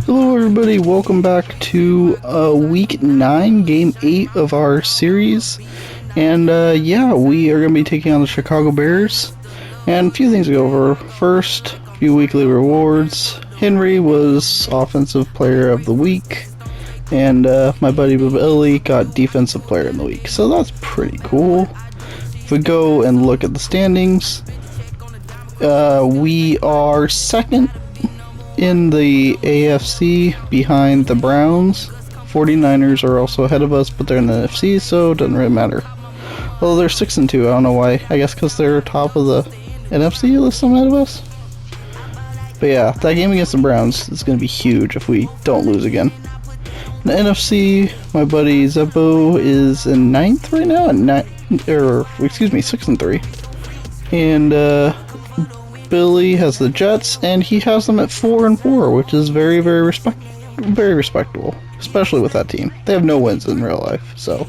Hello everybody, welcome back to week 9, game 8 of our series. And yeah, we are going to be taking on the Chicago Bears. And a few things to go over. First, a few weekly rewards. Henry was Offensive Player of the Week. And my buddy Billy got Defensive Player of the Week. So that's pretty cool. If we go and look at the standings, we are second in the AFC behind the Browns. 49ers are also ahead of us, but they're in the NFC, so it doesn't really matter. Well, they're 6-2. I don't know why. I guess because they're top of the NFC list ahead of us. But yeah, that game against the Browns is going to be huge if we don't lose again. In the NFC, my buddy Zeppo is in 9th right now, at 6-3. And Billy has the Jets, and he has them at 4-4, which is very, very respectable, especially with that team. They have no wins in real life, so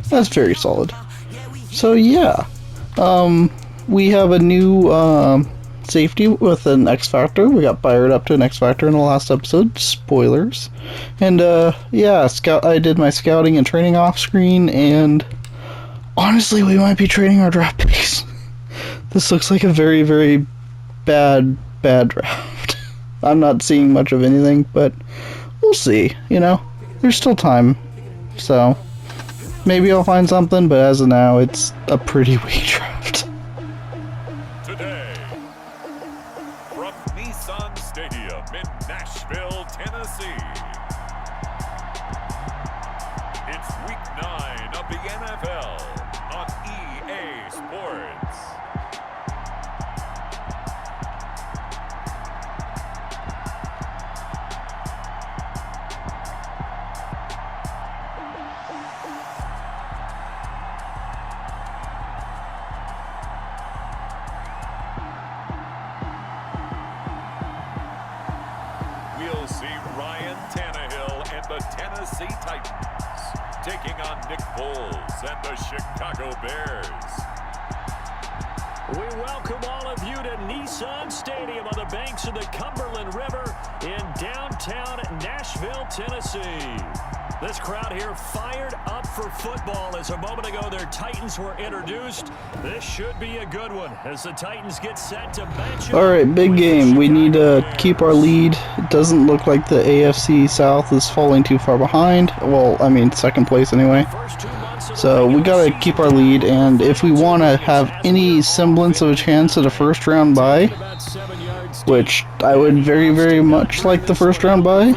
that's very solid. So yeah, we have a new safety with an X Factor. We got fired up to an X Factor in the last episode. Spoilers. And yeah, I did my scouting and training off screen, and honestly, we might be trading our draft picks. This looks like a very, very bad draft. I'm not seeing much of anything, but we'll see, you know? There's still time. So, maybe I'll find something, but as of now, it's a pretty weak draft. Today, from Nissan Stadium in Nashville, Tennessee, it's week 9 of the NFL on EA Sports. We'll see Ryan Tannehill and the Tennessee Titans taking on Nick Foles and the Chicago Bears. We welcome all of you to Nissan Stadium on the banks of the Cumberland River in downtown Nashville, Tennessee. This crowd here fired up for football as a moment ago their Titans were introduced. This should be a good one as the Titans get set to match up. Alright, big game. We need to keep our lead. It doesn't look like the AFC South is falling too far behind. Well, I mean, second place anyway. So we gotta keep our lead, and if we want to have any semblance of a chance at a first round bye, which I would very, very much like the first round bye,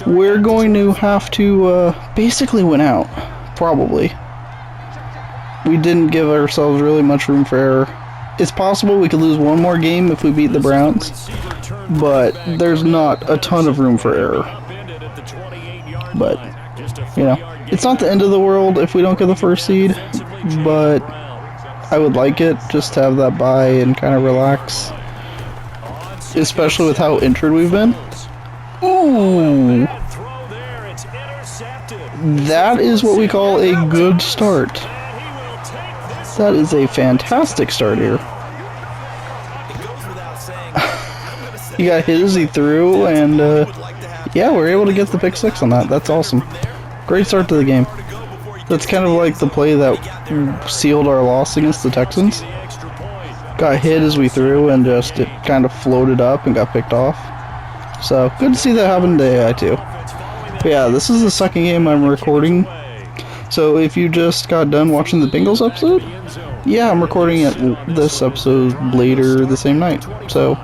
we're going to have to basically win out, probably. We didn't give ourselves really much room for error. It's possible we could lose one more game if we beat the Browns, but there's not a ton of room for error. But, you know, it's not the end of the world if we don't get the first seed, but I would like it just to have that bye and kind of relax, especially with how injured we've been. Ooh, that is what we call a good start. That is a fantastic start here. He got hit as he threw, and yeah, we're able to get the pick 6 on that. That's awesome. Great start to the game. That's kind of like the play that sealed our loss against the Texans. Got hit as we threw, and just it kind of floated up and got picked off. So, good to see that happen to AI too. But yeah, this is the second game I'm recording. So if you just got done watching the Bengals episode, yeah, I'm recording this episode later the same night. So,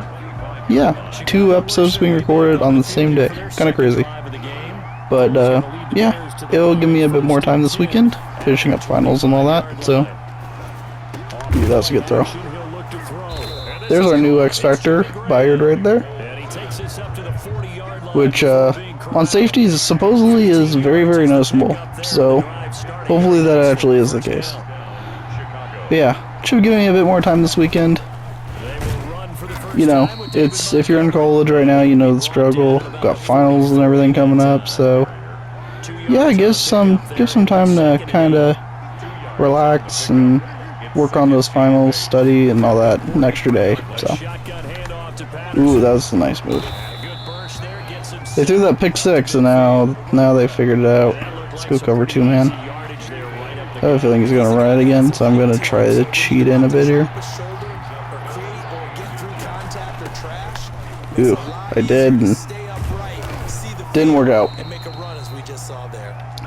yeah, 2 episodes being recorded on the same day. Kind of crazy. But, yeah, it'll give me a bit more time this weekend, finishing up finals and all that, so. Ooh, that was a good throw. There's our new X Factor, Byard right there. Which, on safeties, supposedly is very, very noticeable. So, hopefully that actually is the case. But yeah, should give me a bit more time this weekend. You know, it's, if you're in college right now, you know the struggle. Got finals and everything coming up, so yeah, give some time to kind of relax and work on those finals, study, and all that an extra day. So, ooh, that was a nice move. They threw that pick six, and now they figured it out. Let's go cover 2 man. I have a feeling he's gonna run it again, so I'm gonna try to cheat in a bit here. Ooh, I did, and didn't work out.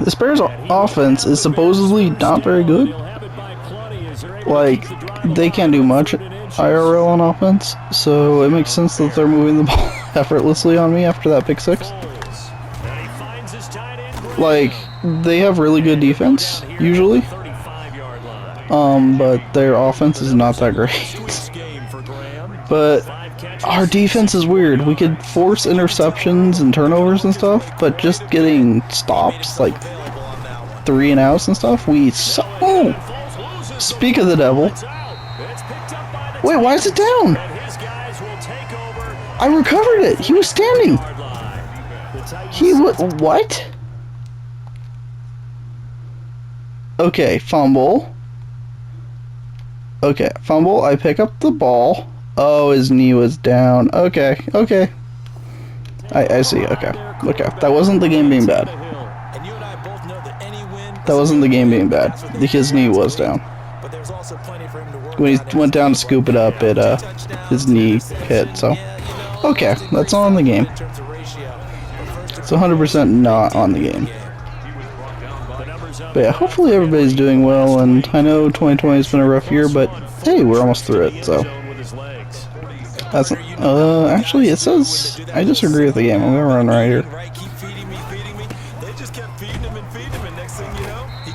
This Bears offense is supposedly not very good. Like, they can't do much IRL on offense, so it makes sense that they're moving the ball effortlessly on me after that pick six. Like, they have really good defense, usually. But their offense is not that great. But our defense is weird. We could force interceptions and turnovers and stuff, but just getting stops, like 3 and outs and stuff, we suck. Oh! Speak of the devil. Wait, why is it down? I recovered it. He was standing. He was... What? Okay, fumble. Okay, fumble. I pick up the ball. Oh, his knee was down. Okay, okay. I see, okay. Okay, that wasn't the game being bad. That wasn't the game being bad. His knee was down. When he went down to scoop it up, his knee hit, so... Okay, that's all in the game. It's 100% not on the game. But yeah, hopefully everybody's doing well, and I know 2020 has been a rough year, but hey, we're almost through it, so... That's, actually, it says... I disagree with the game. I'm gonna run right here.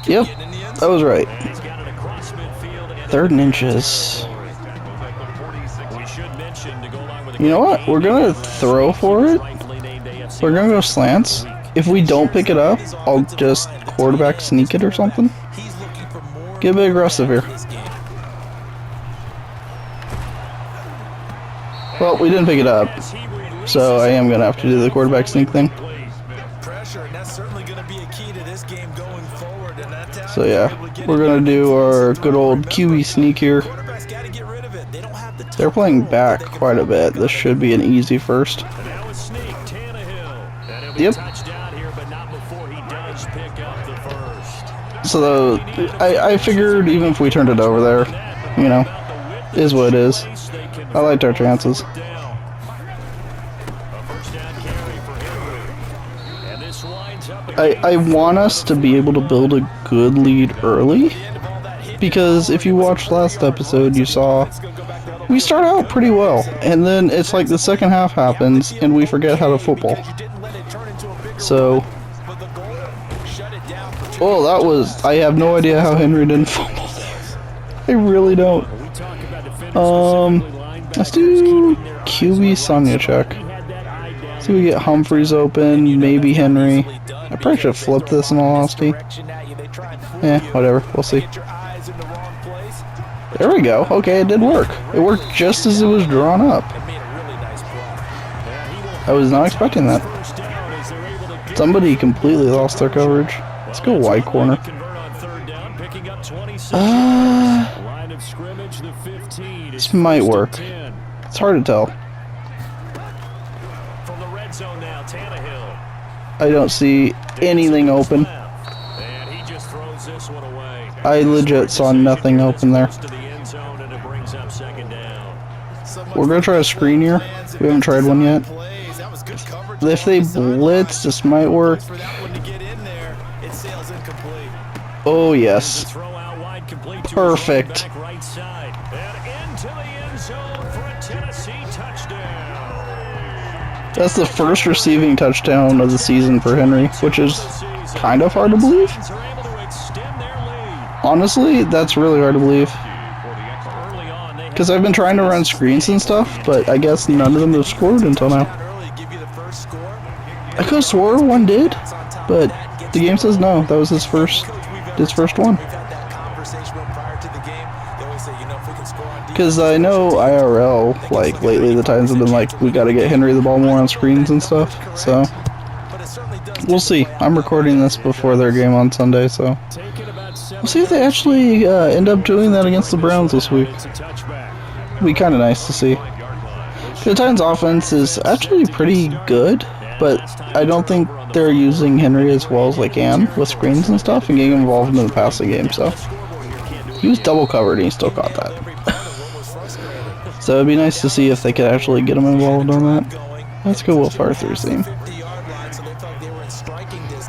Yep, that was right. 3rd and inches. You know what? We're gonna throw for it. We're gonna go slants. If we don't pick it up, I'll just quarterback sneak it or something. Get a bit aggressive here. Well, we didn't pick it up, so I am gonna have to do the quarterback sneak thing. So yeah, we're gonna do our good old QB sneak here. They're playing back quite a bit. This should be an easy first. Yep. So I figured even if we turned it over there, you know, is what it is. I liked our chances. I want us to be able to build a good lead early, because if you watched last episode, you saw we start out pretty well, and then it's like the second half happens, and we forget how to football. So, oh, that was, I have no idea how Henry didn't fumble there. I really don't. Let's do QB Sonya check. See if we get Humphreys open, maybe Henry. I probably should have flipped this in all honesty. Eh, whatever, we'll see. There we go. Okay, it did work. It worked just as it was drawn up. I was not expecting that. Somebody completely lost their coverage. Let's go wide corner. This might work. It's hard to tell. I don't see anything open. I legit saw nothing open there. We're gonna try a screen here. We haven't tried one yet. If they blitz, this might work. Oh yes. Perfect. That's the first receiving touchdown of the season for Henry, which is kind of hard to believe. Honestly, that's really hard to believe. Because I've been trying to run screens and stuff, but I guess none of them have scored until now. I could have swore one did, but the game says no. That was his first one. Because I know IRL, like, lately the times have been like, we gotta get Henry the ball more on screens and stuff, so we'll see. I'm recording this before their game on Sunday, so we'll see if they actually end up doing that against the Browns this week. It'll be kind of nice to see. The Titans' offense is actually pretty good, but I don't think they're using Henry as well as they can with screens and stuff and getting involved in the passing game, so he was double covered and he still caught that. So it'd be nice to see if they could actually get him involved on that. Let's go Will Arthur's team.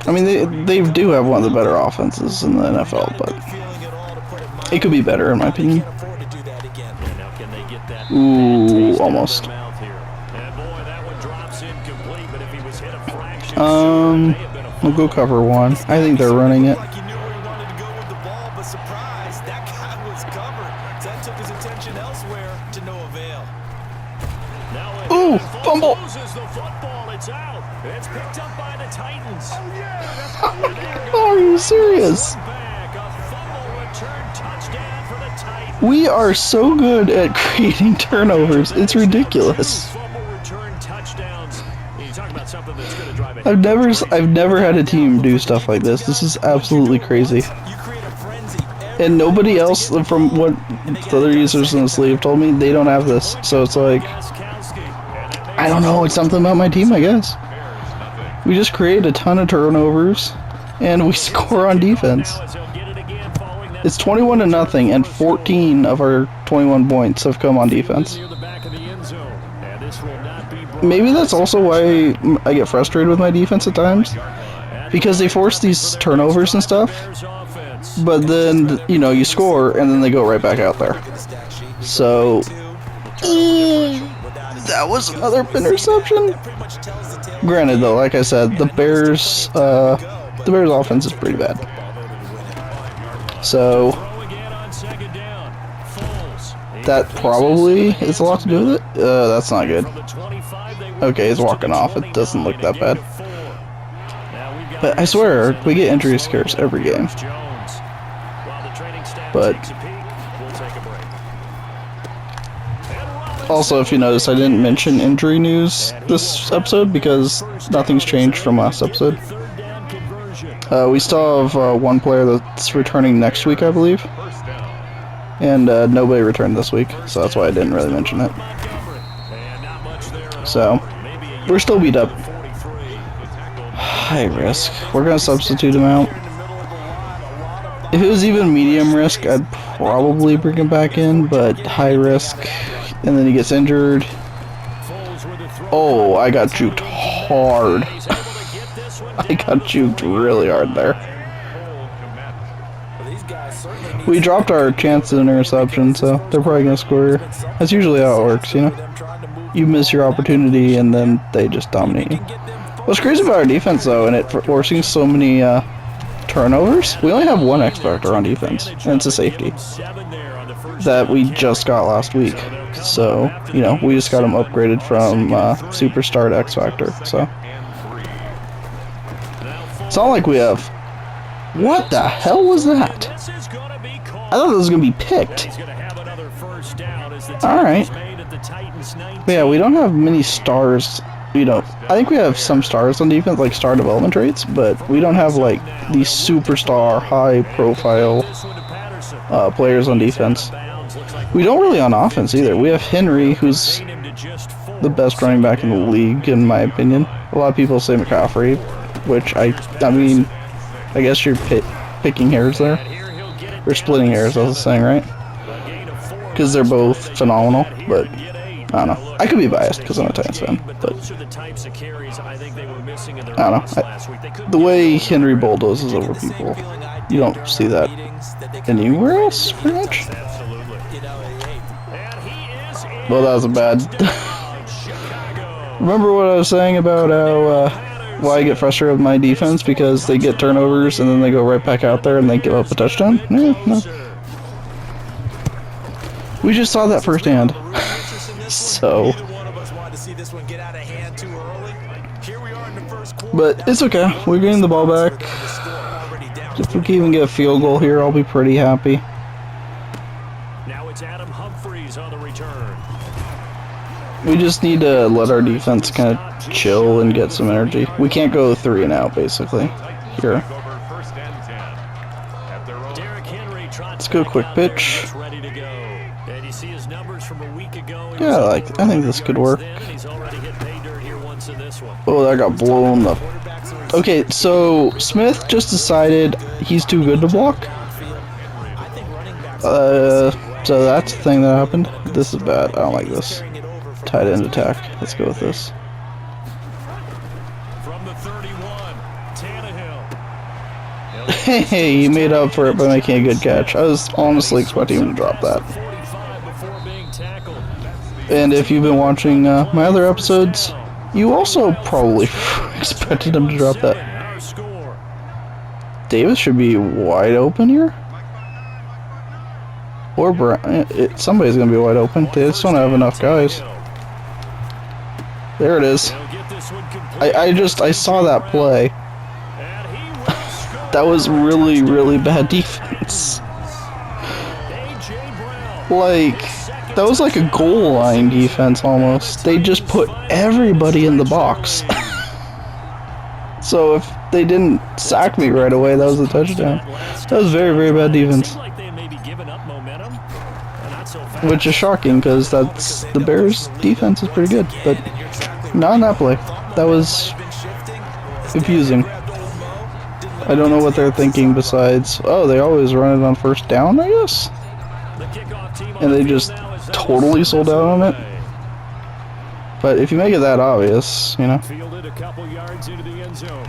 I mean, they do have one of the better offenses in the NFL, but it could be better in my opinion. Ooh, almost. We'll go cover one. I think they're running it. Ooh, fumble! Are you serious? We are so good at creating turnovers. It's ridiculous. I've never had a team do stuff like this. This is absolutely crazy. And nobody else, from what the other users in this league told me, they don't have this. So it's like, I don't know, it's something about my team, I guess. We just create a ton of turnovers, and we score on defense. It's 21-0, and 14 of our 21 points have come on defense. Maybe that's also why I get frustrated with my defense at times, because they force these turnovers and stuff, but then, you know, you score, and then they go right back out there. So, that was another interception. Granted, though, like I said, the Bears' offense is pretty bad. So, that probably is a lot to do with it. That's not good. Okay, he's walking off. It doesn't look that bad. But I swear, we get injury scares every game. But also, if you notice, I didn't mention injury news this episode because nothing's changed from last episode. We still have one player that's returning next week, I believe. And nobody returned this week, so that's why I didn't really mention it. So, we're still beat up. High risk. We're going to substitute him out. If it was even medium risk, I'd probably bring him back in, but high risk, and then he gets injured. Oh, I got juked hard. I got juked really hard there. We dropped our chance at an interception, so they're probably going to score. That's usually how it works, you know? You miss your opportunity, and then they just dominate you. What's crazy about our defense, though, and it forcing so many turnovers, we only have one X Factor on defense, and it's a safety that we just got last week. So, you know, we just got him upgraded from Superstar to X Factor, so. It's not like we have... What the hell was that? I thought it was going to be picked. Alright. Yeah, we don't have many stars. You know, I think we have some stars on defense, like star development traits, but we don't have, like, these superstar, high-profile players on defense. We don't really on offense, either. We have Henry, who's the best running back in the league, in my opinion. A lot of people say McCaffrey, which I mean, I guess you're picking hairs there. Or splitting hairs, I was saying, right? Because they're both phenomenal, but I don't know. I could be biased because I'm a Titans fan, but I don't know. The way Henry bulldozes over people, you don't see that anywhere else, pretty much. Well, that was a bad... Remember what I was saying about how... why I get frustrated with my defense, because they get turnovers and then they go right back out there and they give up a touchdown? Yeah, no. We just saw that firsthand. So. But it's okay. We're getting the ball back. If we can even get a field goal here, I'll be pretty happy. Now it's Adam Humphries on the return. We just need to let our defense kind of chill and get some energy. We can't go 3 and out, basically. Here. Let's go quick pitch. Yeah, I think this could work. Oh, that got blown up. Okay, so Smith just decided he's too good to block. So that's the thing that happened. This is bad. I don't like this. Tight end attack. Let's go with this. From the 31, Tannehill. Hey, he made up for it by making a good catch. I was honestly expecting him to drop that. 45 before being tackled. And if you've been watching my other episodes, you also probably expected him to drop that. Our score. Davis should be wide open here. Or somebody's going to be wide open. They just don't have enough guys. There it is. They'll get this one complete. I saw that play. And he will score. That was really, really bad defense. A.J. Brown. Like, that was like a goal line defense almost. They just put everybody in the box. So if they didn't sack me right away, that was a touchdown. That was very, very bad defense. Seemed like they may be giving up momentum. And not so fast. Which is shocking because that's the Bears' defense is pretty good, but not in that play. That was confusing. I don't know what they're thinking besides, oh, they always run it on first down, I guess? The kickoff team on And the they field just now is totally sold out on it. But if you make it that obvious, you know, Fielded a couple yards into the end zone.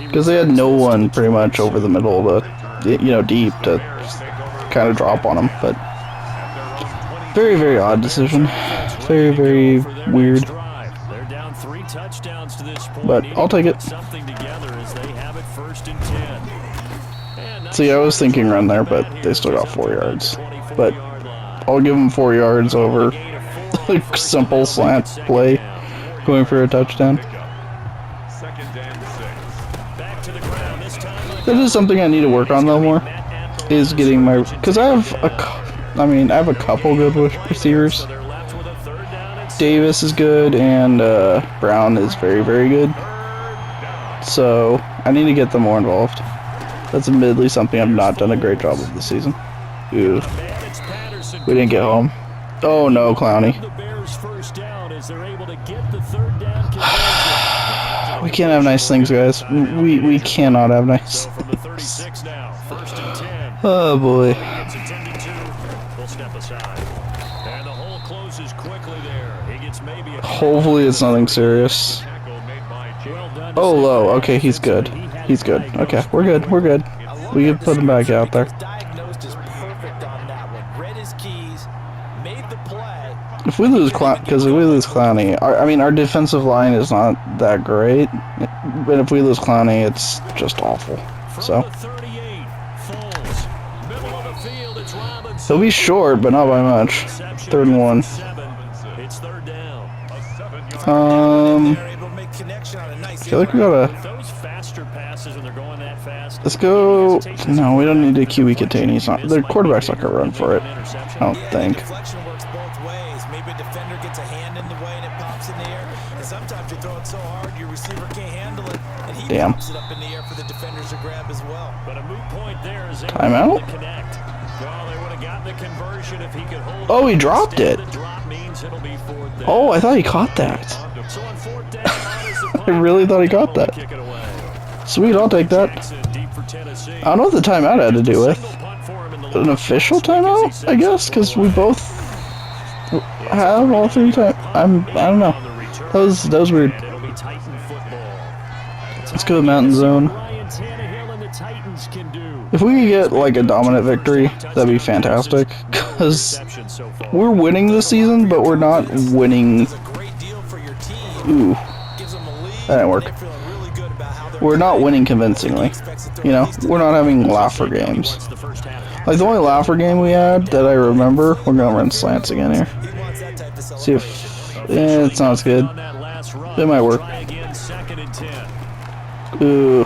because they had no one pretty much over the middle to, you know, deep to kind of drop on them. But very, very odd decision. Very, very weird. They're down 3 touchdowns to this point. But I'll take it. Something together as they have it 1st and 10. And See, I was thinking run there, but they still got 4 yards. But I'll give them 4 yards over a simple slant play going for a touchdown. back to the ground this time. That is something I need to work on though more. Is getting my, because I have a couple good receivers. So they're left with a 3rd down and Davis is good and Brown is very, very good. So I need to get them more involved. That's admittedly something I've not done a great job of this season. Ooh, man, it's Patterson. we didn't get home. Oh no, Clowney. The Bears 1st down as they're able to get the 3rd down conversion. We can't have nice things, guys. We cannot have nice. So from the 36 now, 1st and 10. Oh boy. Gets attended to. We'll step aside. And the hole closes quickly there. He gets maybe a Hopefully it's nothing serious. well done to Oh, save low. the Okay, he's good. He's good. Okay, we're good. We're good. We can put him back out there. Diagnosed as perfect on that one. Read his keys, made the play. If we lose Clowney, our defensive line is not that great. But if we lose Clowney, it's just awful. So From the 38, Foles. Middle of the field, it's Robinson. he'll be short, but not by much. 3rd and 1. 7. It's 3rd down. They're able to make connection on a nice I feel like we gotta. Those faster passes when they're going that fast. Let's go. No, we don't need to QE contain. He's not. The quarterback's not gonna run for it. I don't think. deflection works both ways. Maybe a defender gets a hand in the way and it pops in the air. And sometimes you throw it so hard your receiver can't handle it. And he Damn. pops it up in the air for the defenders to grab as well. But a moot point there is able Timeout? to connect. Well, they would have gotten the conversion if he could hold Oh, he it. dropped Instead, it. the drop means it'll be 4th down. Oh, I thought he caught that. So on 4th down, honors the I really thought he got punt, that. kick it away. Sweet, I'll take that. Jackson deep for Tennessee. I don't know what the timeout had to do with. Single punt for him in the An lead. official timeout, I guess, because we both have all 3 times. I don't know. On the return, That was weird. and it'll be Titan football. Let's go Mountain Zone. Ryan Tannehill and the Titans can do. If we could get like a dominant victory, that'd be fantastic. Because Reception so far. we're winning this season, but we're not winning. It's a great deal for your team. Ooh, Gives them a lead. that didn't work. They're feeling really good about how they're We're not winning convincingly. You know, we're not having laugher games. Once the first half. Like the only laugher game we had that I remember, we're gonna run slants again here. He wants that type of See if it sounds good. On that last run, It might work. try again, 2nd and 10. Ooh,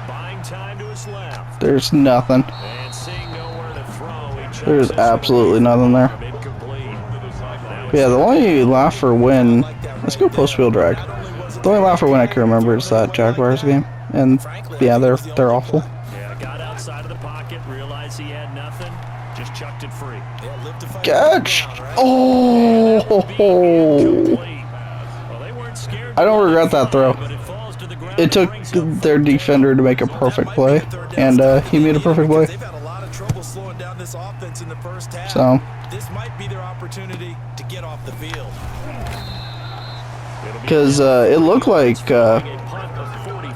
Buying time to his left. there's nothing. And seeing nowhere to throw, he chucks There's this absolutely one nothing there. incomplete. Now Yeah, the only laugher win. Let's go post wheel drag. The only laugher win I can remember is that Jaguars game, and yeah, they're awful. Yeah, got outside of the pocket, realized he had nothing, just chucked it free. Catch! Oh! Incomplete. Well, they weren't I don't regret that throw. It took their defender to make a perfect play, and he made a perfect play. They've had a lot of trouble slowing down this offense in the first half. So This might be their opportunity to get off the field. because it looked like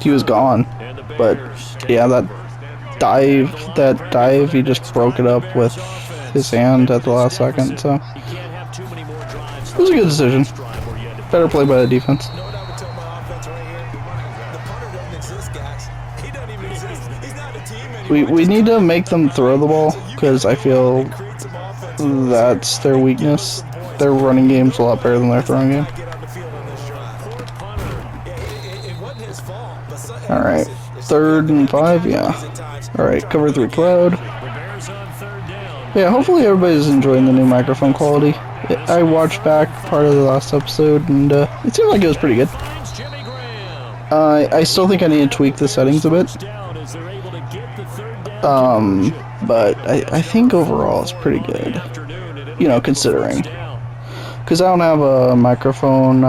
he was gone, but yeah, that dive, he just broke it up with his hand at the last second. So it was a good decision. Better play by the defense. Know what I would tell my offense right here? The punter doesn't exist, guys. He doesn't even exist. He's not a team anymore. We need to make them throw the ball, because I feel that's their weakness. Their running game's a lot better than their throwing game. Get on the field on this drive. It wasn't his fault. But Alright, 3rd and 5, yeah. Alright, cover 3 cloud. Yeah, hopefully everybody's enjoying the new microphone quality. I watched back part of the last episode, and it seemed like it was pretty good. I still think I need to tweak the settings a bit. But I think overall it's pretty good. You know, considering. Because I don't have a microphone,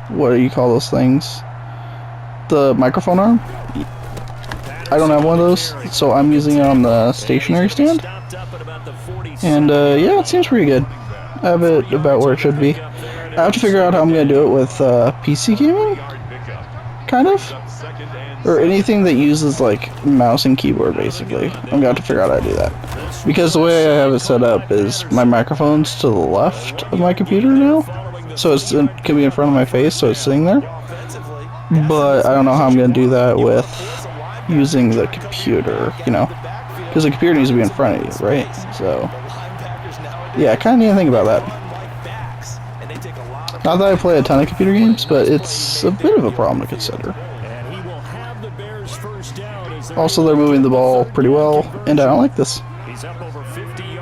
what do you call those things? The microphone arm? I don't have one of those, so I'm using it on the stationary stand. And yeah, it seems pretty good. I have it about where it should be. I have to figure out how I'm going to do it with PC gaming, kind of. Or anything that uses like mouse and keyboard, basically. I'm going to have to figure out how to do that. Because the way I have it set up is my microphone's to the left of my computer now. So it can be in front of my face, so it's sitting there. But I don't know how I'm going to do that with using the computer, you know. Because the computer needs to be in front of you, right? So, yeah, I kind of need to think about that. Not that I play a ton of computer games, but it's a bit of a problem to consider. Also, they're moving the ball pretty well, and I don't like this.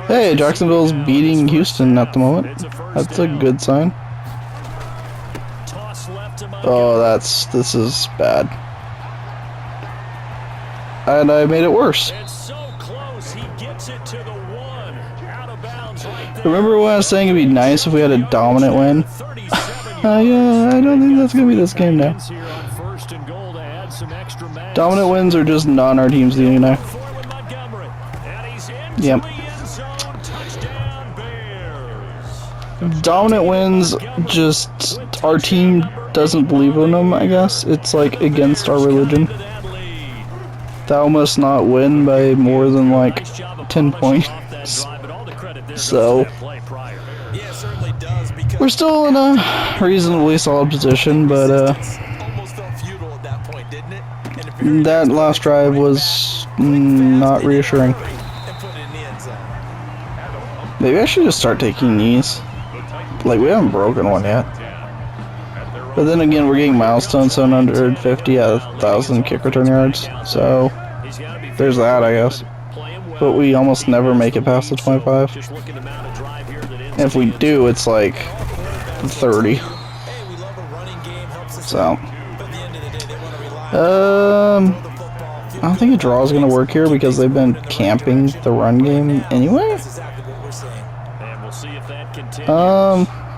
Hey, Jacksonville's beating Houston at the moment. That's a good sign. Oh, this is bad. And I made it worse. Remember when I was saying it'd be nice if we had a dominant win? Yeah, I don't think that's gonna be this game now. Dominant wins are just not our team's doing now. Yep. Dominant wins, just our team doesn't believe in them, I guess. It's like against our religion. Thou must not win by more than like 10 points. So we're still in a reasonably solid position, but that last drive was not reassuring. Maybe I should just start taking knees. Like, we haven't broken one yet. But then again, we're getting milestone 750 out of 1,000 kick return yards. So there's that, I guess. But we almost never make it past the 25. And if we do, it's like 30. So I don't think a draw is going to work here because they've been camping the run game anyway.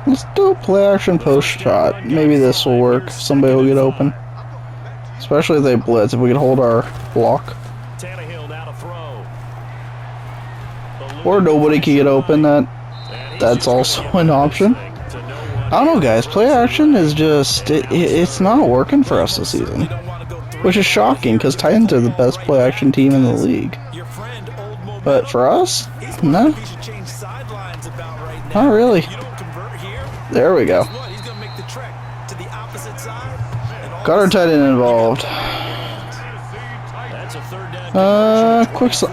Let's do a play action post shot. Maybe this will work. Somebody will get open. Especially if they blitz. If we could hold our block. Or nobody can get open. That's also an option. I don't know, guys. Play action is just... It's not working for us this season. Which is shocking, because Titans are the best play action team in the league. But for us, no. Not really. There we go. Got our tight end involved.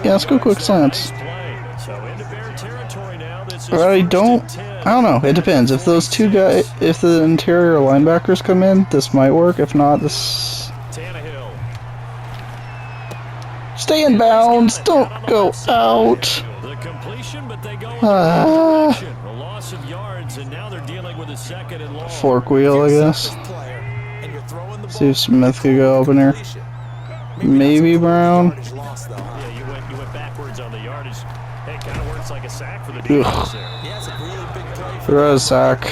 Let's go quick slants. I don't know. It depends. If those two guys, if the interior linebackers come in, this might work. If not, this. Stay in bounds. Don't go out. Fork wheel, I guess. See if Smith could go up in here. Maybe Brown. Ugh. Throw a sack.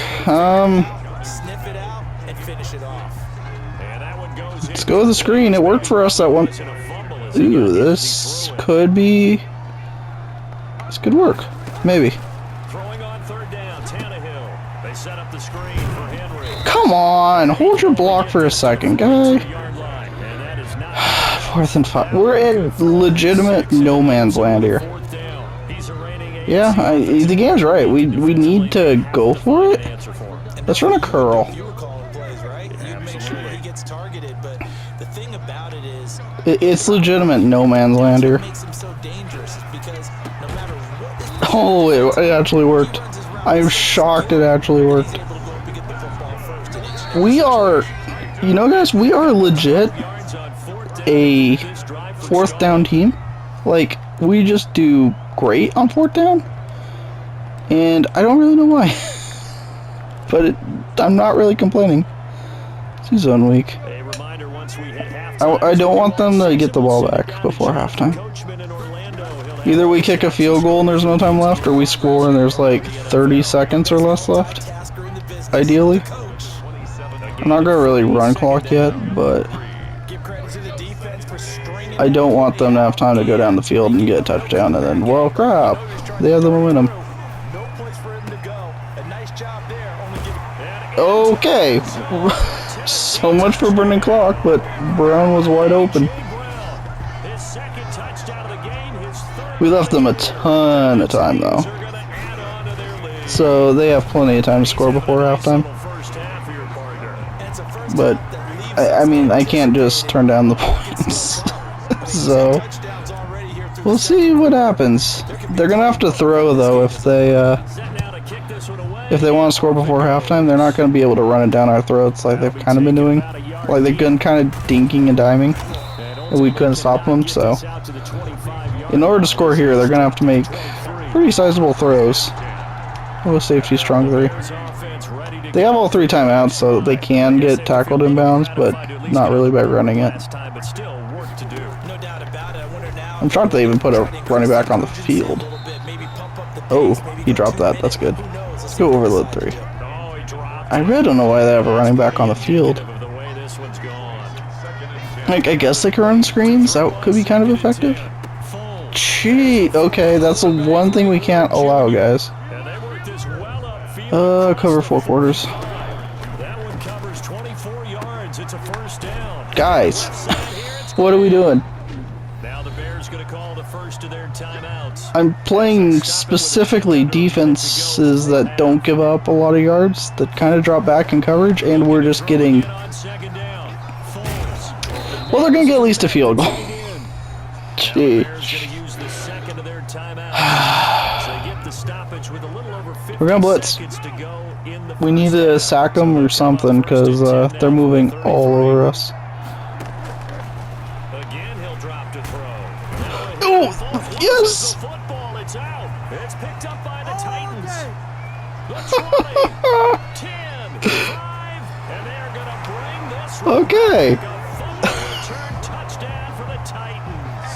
Let's go with the screen. It worked for us that one. Ooh, this could be... This could work. Maybe. Throwing on third down, Tannehill. They set up the screen for Henry. Come on! Hold your block for a second, guy. Yard line, and that is not 4th and 5. We're in legitimate no man's land here. fourth down. He's a reigning Yeah, the game's right. We need to go for it. answer for him. Let's run a curl. You were calling plays, right? You make sure that he gets targeted, but the thing about it is, It's legitimate no man's land here. what makes him so dangerous is because no matter what this Oh, it actually worked. I'm shocked it actually worked. able to go up and get the football first in each We are, you know, guys, we are legit Yards on fourth down. a This drive for 4th down team. Like, we just do great on 4th down. And I don't really know why. But I'm not really complaining. It's zone week. A reminder once we hit halftime. I don't want them to get the ball back before halftime. Coachman in Orlando, he'll have Either we kick a field goal and there's no time left, or we score and there's like 30 seconds or less left. tasker in the business. Ideally. Coach, I'm not gonna really run clock yet, but give credit to the defense for stringing I don't want them to have time to go down the field and get a touchdown and then, well, crap, they have the momentum. no place for him to go. A nice job there. Only give Okay. So much for burning clock, but Brown was wide open. his second touchdown of the game, his third. We left them a ton of time, though. They're going to add on to their lead. So they have plenty of time to score before halftime. First half for your partner. And it's a first But, half that leaves I mean, I can't just turn down the points. So, touchdowns already here through we'll see what happens. They're going to have to throw, though, if they want to score before halftime. They're not going to be able to run it down our throats like they've kind of been doing. Like, they've been kind of dinking and diming, and we couldn't stop them, so in order to score here, they're going to have to make pretty sizable throws. Oh, safety strong 3. They have all 3 timeouts, so they can get tackled in bounds, but not really by running it. no doubt about it. I wonder now I'm shocked they even put a running back on the field. maybe pump up the Oh, pace, maybe he go dropped to the that. That's good. who knows? Let's go overload 3. I really don't know why they have a running back on the field. Like, I guess they can run screens. That could be kind of effective. Cheat. Okay, that's the one thing we can't allow, guys. Cover 4 quarters. That one covers 24 yards. It's a first down. Guys, what are we doing? Now the Bears going to call the first of their timeouts. I'm playing specifically defenses that don't give up a lot of yards, that kind of drop back in coverage, and we're just getting... On second down. Foles. Well, they're going to get at least a field goal. Gee. Bears going to use the second of their timeouts. As they get the stoppage with a little over 50 We're gonna blitz. seconds to go in the We need to sack them or something, because they're moving all over us. Again, he'll drop to throw. Oh, yes! The football, it's out. It's picked up by the Titans. The 20, 10, 5, and they're going to bring this one Okay. back. A fumble return touchdown for the Titans.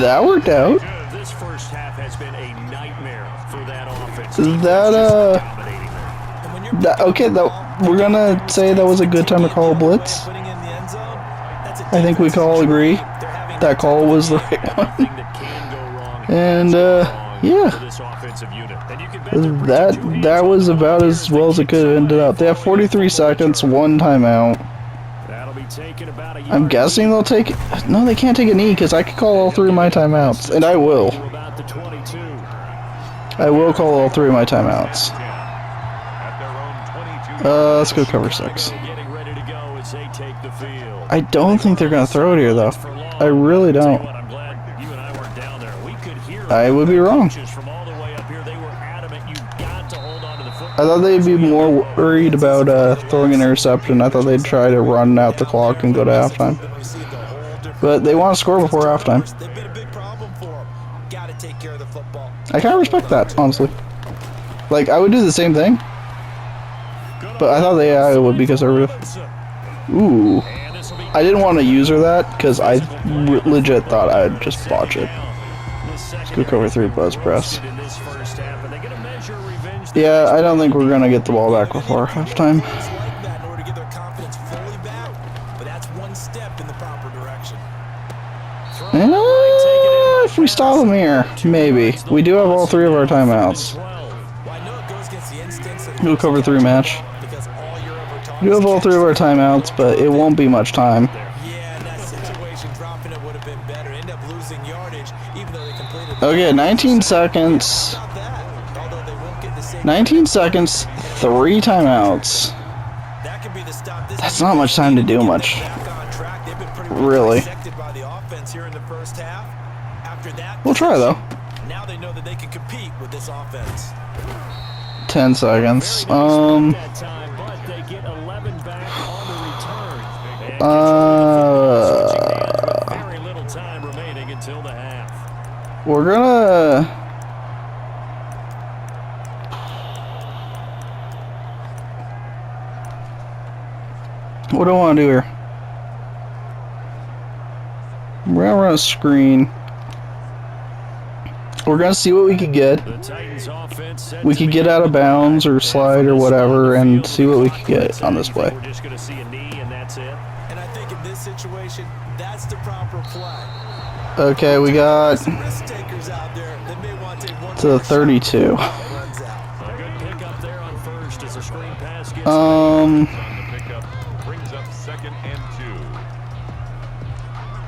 That worked out. This first half has been a nightmare for that offense. That, Dominating them. And when you're okay, we're gonna say that was a good time to call a blitz. putting in the end zone, that's a I think we can all agree they're having that call was the right one. Nothing that can go wrong. And, for yeah, this offensive unit. And you can bet they're preaching to that was about as well as it could have ended up. They have 43 seconds, 1 timeout. That'll be taken about a I'm yard guessing they'll take... No, they can't take a knee, because I could call all 3 of my timeouts. And I will. to about the 22. I will call all 3 of my timeouts. At their own 22. Let's go cover 6. Getting ready to go as they take the field. I don't think they're going to throw it here, though. I really Tell you don't. what, I'm glad you and I weren't down there. We could hear I would be wrong. coaches from all the way up here. They were adamant you got to hold on to the football. I thought they'd be more worried about throwing an interception. I thought they'd try to run out the clock and go to halftime. But they want to score before halftime. They've been a big problem for them. Got to take care of the football. I kind of respect that, honestly. Like, I would do the same thing. But I thought they would be conservative. Ooh. I didn't want to use her that, because I legit thought I'd just botch it. Let's go cover 3 buzz press. Yeah, I don't think we're going to get the ball back before halftime. Like that in order to get their confidence fully back. but that's one step in the proper direction. If we stop them here, maybe. We do have all 3 of our timeouts. We'll cover 3 match. We do have all 3 of our timeouts, but it won't be much time. Yeah, in that situation, dropping it would have been better. End up losing yardage, even though they completed. Okay, 19 seconds. 19 seconds, 3 timeouts. That's not much time to do much. Really. We'll try though. Now they know that they can compete with this offense. 10 seconds. Very little time remaining until the half. We're gonna. What do I want to do here? We're gonna run a screen. We're gonna see what we could get. We could get out of bounds or slide or whatever, and see what we could get on this play. We're just going to see a knee, and that's it. And I think in this situation, that's the proper play. Okay, we got to the 32.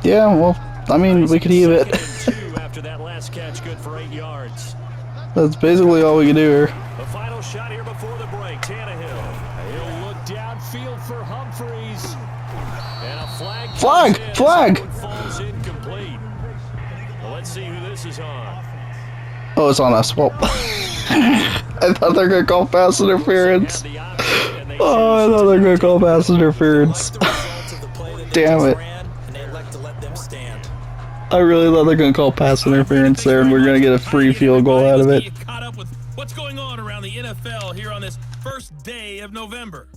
Yeah, well, I mean, we could heave it. After that last catch, good for 8 yards. That's basically all we can do here. The final shot here before the break. Tannehill. He'll look downfield for Humphreys. And a flag. Flag! Falls incomplete. Well, let's see who this is on. Oh, it's on us. Well, I thought they were gonna call pass interference. Oh, I thought they were gonna call pass interference. Damn it. I really thought they were gonna call pass interference there, and we're gonna get a free field goal out of it. Caught up with what's going on around the NFL here on this first day of November.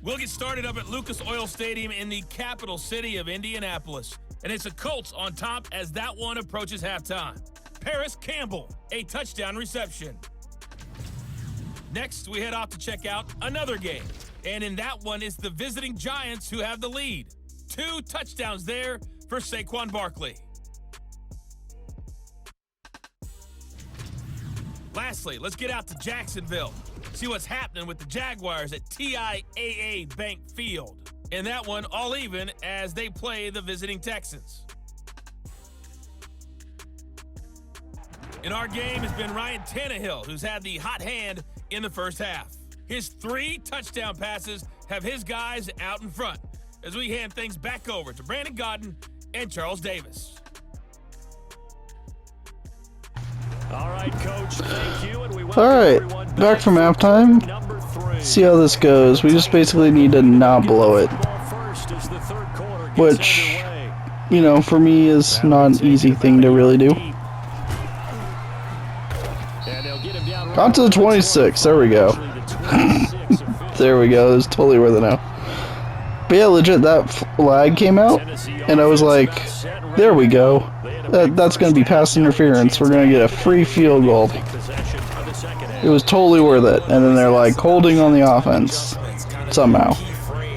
We'll get started up at Lucas Oil Stadium in the capital city of Indianapolis. And it's the Colts on top as that one approaches halftime. Paris Campbell, a touchdown reception. Next, we head off to check out another game. And in that one, it's the visiting Giants who have the lead. 2 touchdowns there for Saquon Barkley. Lastly, let's get out to Jacksonville. See what's happening with the Jaguars at TIAA Bank Field. In that one, all even as they play the visiting Texans. In our game has been Ryan Tannehill, who's had the hot hand in the first half. His 3 touchdown passes have his guys out in front as we hand things back over to Brandon Godden and Charles Davis. All right, Coach, thank you. And we All right, back from halftime. See how this goes. We just basically need to not blow it, which, you know, for me is not an easy thing to really do. On to the 26. There we go. There we go. It's totally worth it now. But yeah, legit, that flag came out, and I was like, there we go. That's going to be pass interference. We're going to get a free field goal. It was totally worth it. And then they're like holding on the offense somehow.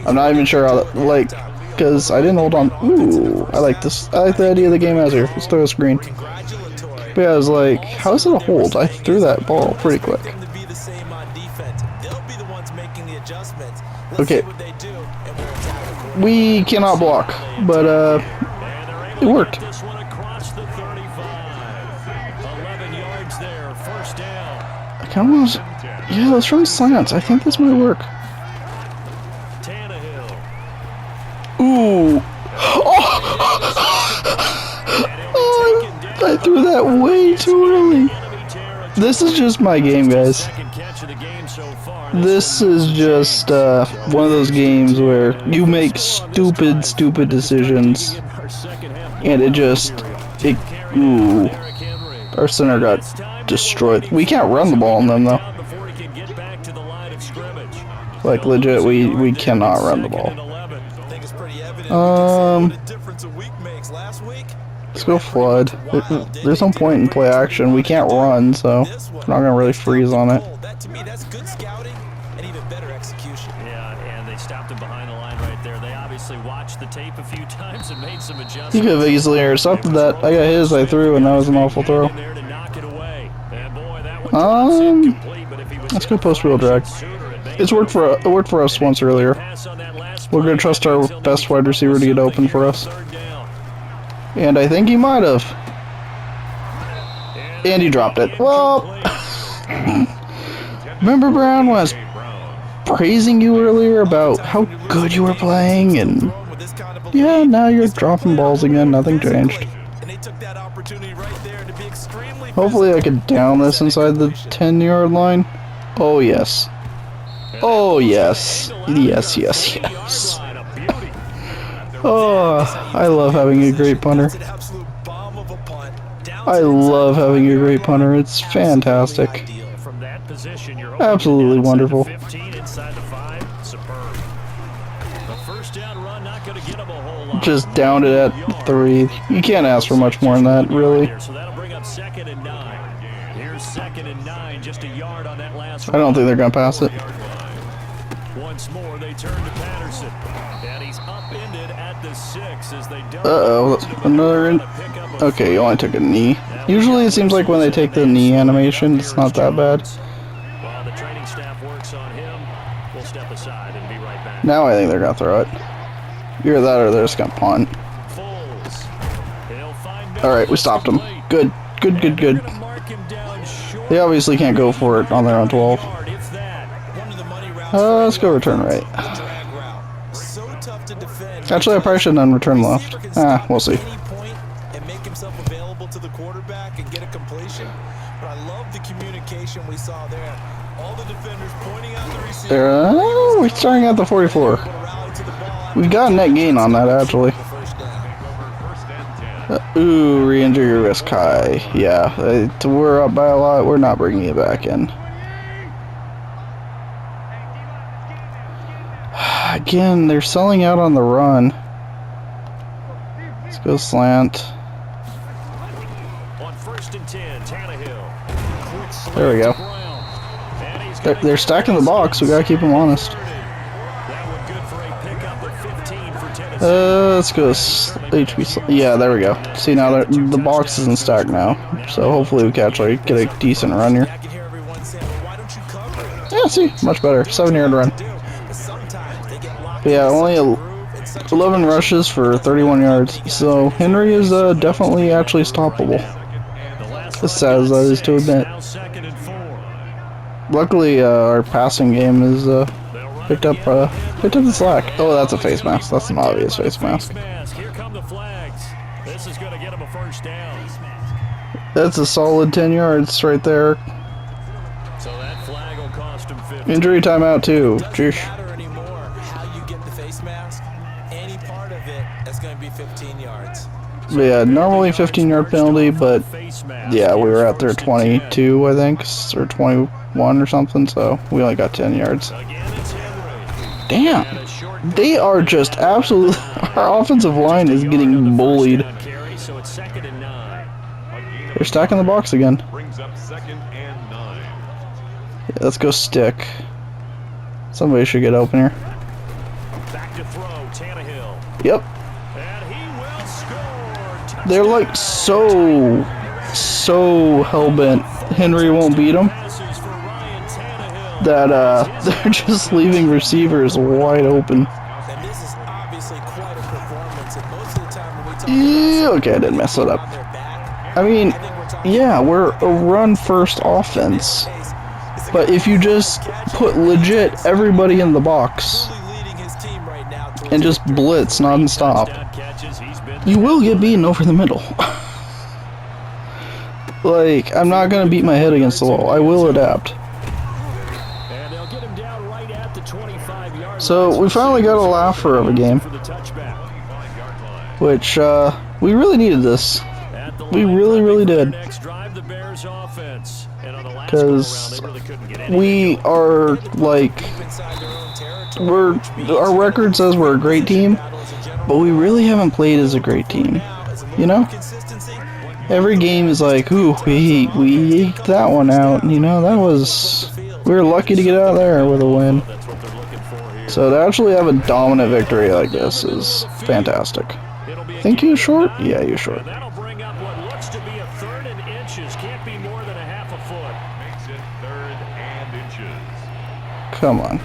I'm not even sure how, like, because I didn't hold on. Ooh, I like this. I like the idea of the game as here. Let's throw a screen. But yeah, I was like, how is it a hold? I threw that ball pretty quick. Okay. We cannot block, but it worked. I kind of was, yeah, let's run slants. I think this might work. Ooh. Oh, I threw that way too early. This is just my game, guys. This is just one of those games where you make stupid decisions, and ooh, our center got destroyed. We can't run the ball on them though. Like legit, we cannot run the ball. Let's go flood. There's no point in play action. We can't run, so we're not gonna really freeze on it. to me, that's good scouting and even better execution. Yeah, and they stopped him behind the line right there. They obviously watched the tape a few times and made some adjustments. He could have easily intercepted that. I got his, I threw, and that was an awful throw. Let's go post-wheel drag. It worked for us once earlier. We're gonna trust our best wide receiver to get open for us. And I think he might have. And he dropped it. Well, remember Brown was praising you earlier about how good you were playing, and yeah, now you're dropping balls again. Nothing changed. Hopefully I can down this inside the 10-yard line. Oh yes. Oh yes. Yes, yes, yes. Oh, I love having a great punter. I love having a great punter. It's fantastic. Absolutely wonderful. Just downed it at 3. You can't ask for much more than that, really. I don't think they're gonna pass it. Once more, they turn to Patterson, and he's upended at the 6 as they don't. Another. Okay, you only took a knee. Usually, it seems like when they take the knee animation, it's not that bad. While the training staff works on him, we'll step aside and be right back. Now I think they're gonna throw it. Either that or they're just gonna punt. Alright, we stopped them. Good, good, good, good. They obviously can't go for it on their own 12. Let's go return right. Actually, I probably shouldn't have return left. We'll see. We're starting at the 44. We got a net gain on that, actually. Ooh, re-injure your wrist high. Yeah, we're up by a lot. We're not bringing it back in. Again, they're selling out on the run. Let's go slant. There we go. They're stacking the box. We gotta keep them honest. Let's go HB. Yeah, there we go. See, now the box isn't stacked now, so hopefully we can actually get a decent run here. Yeah, see, much better. 7-yard run. But yeah, only 11 rushes for 31 yards. So Henry is definitely actually stoppable. As sad as that is to admit. Luckily, our passing game is picked up the slack. Oh, that's a face mask. That's an obvious face mask. Here come the flags. This is going to get him a first down. That's a solid 10 yards right there. So that flag will cost him 50. Injury timeout too. Jeez. Yeah, normally 15-yard penalty, but yeah, we were out there 22, I think, or 21 or something, so we only got 10 yards. Damn, they are just absolutely. Our offensive line is getting bullied. They're stacking the box again. Yeah, let's go stick. Somebody should get open here. Yep. They're like so hell-bent Henry won't beat them that they're just leaving receivers wide open. Yeah, okay, I didn't mess it up. I mean, yeah, we're a run-first offense, but if you just put legit everybody in the box and just blitz non-stop, you will get beaten over the middle. Like, I'm not gonna beat my head against the wall. I will adapt. So, we finally got a laugher of a game. Which, we really needed this. We really, really did. Because we are, like, our record says we're a great team, but we really haven't played as a great team, you know? Every game is like, ooh, we eked that one out, you know, that was We were lucky to get out of there with a win. That's what they're looking for here. So to actually have a dominant victory like this is fantastic. Think he was short? Yeah, he was short. And that'll bring up what looks to be a 3rd and inches. Can't be more than a half a foot. Makes it 3rd and inches. Come on.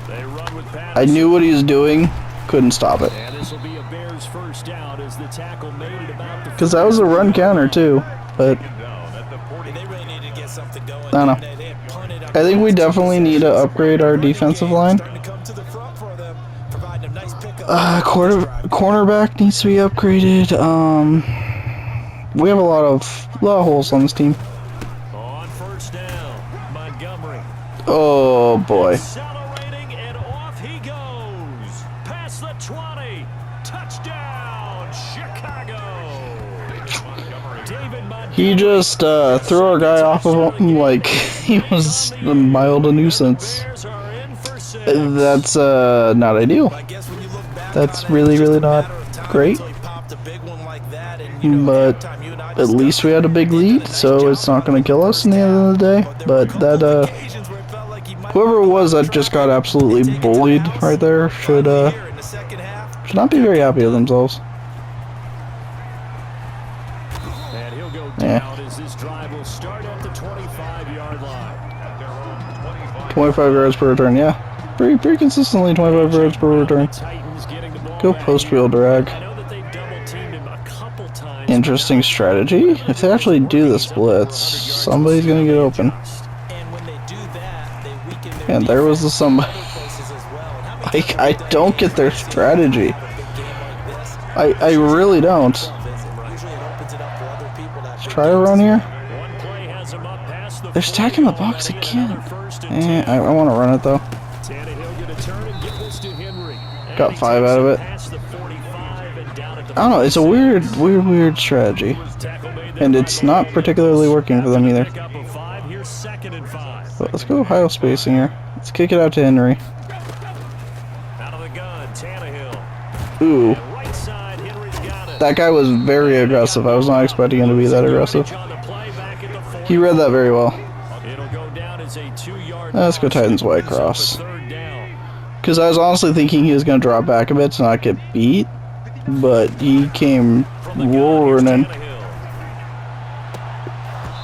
They run with I knew what he was doing. Couldn't stop it. And this will be a Bears first down as the tackle made it about the Because that was a run counter too. But They really needed to get something going. I don't know. They had punted up I think we definitely need to upgrade our defensive line. starting to come to the front for them, providing a nice pickup. Cornerback needs to be upgraded. We have a lot of holes on this team. on first down. Montgomery Oh boy. accelerating and off he goes. Past the 20. Touchdown, Chicago. David Montgomery. He just threw our guy off of him like he was a mild a nuisance. Bears are in for 6. That's not ideal. I guess when you look back That's on it, really, it's just really a not matter of time great. until he popped a big one like that, and, you know, But halftime, you and I at discussed least we had a big lead, so it's not going to kill us in the end of the day. But that occasions where it felt like he might whoever it was that just got absolutely bullied right there should here in the second half. not be very happy with themselves. And he'll go Yeah. down as this drive will start at the 25-yard line. 25 yards per return, yeah. Pretty consistently 25 yards per return. Titans getting the ball Go back post here. wheel drag. I know that they double-teamed him a couple times. Interesting strategy. If they actually do this blitz, somebody's going to get open. And when they do that, they weaken their And there was the somebody. places as well. And how many I don't get their strategy. big game like this? I really don't. Usually it opens it up for other people to have Try to run here. One play has him up past the They're stacking the 40. box They'll get again. another first and 10. I want to run it though. Tannehill gonna turn and give this to Henry. And Got he 5 takes out of it. past the 45 and down at the I don't know. It's a weird strategy, tackle made there and by it's not Gay. particularly working for them either. Pick up a 5. Here's 2nd and 5. But let's go high spacing here. Let's kick it out to Henry. Out of the gun, Tannehill. Ooh, Right side, Henry's got it. that guy was very aggressive. I was not expecting him to be that aggressive. On the play back at the 40. He read that very well. It'll go down as a 2-yard Let's go loss. Titans white Brings up a cross. 3rd down. Because I was honestly thinking he was going to drop back a bit to not get beat, but he came From the gun, roaring here's in. Tannehill.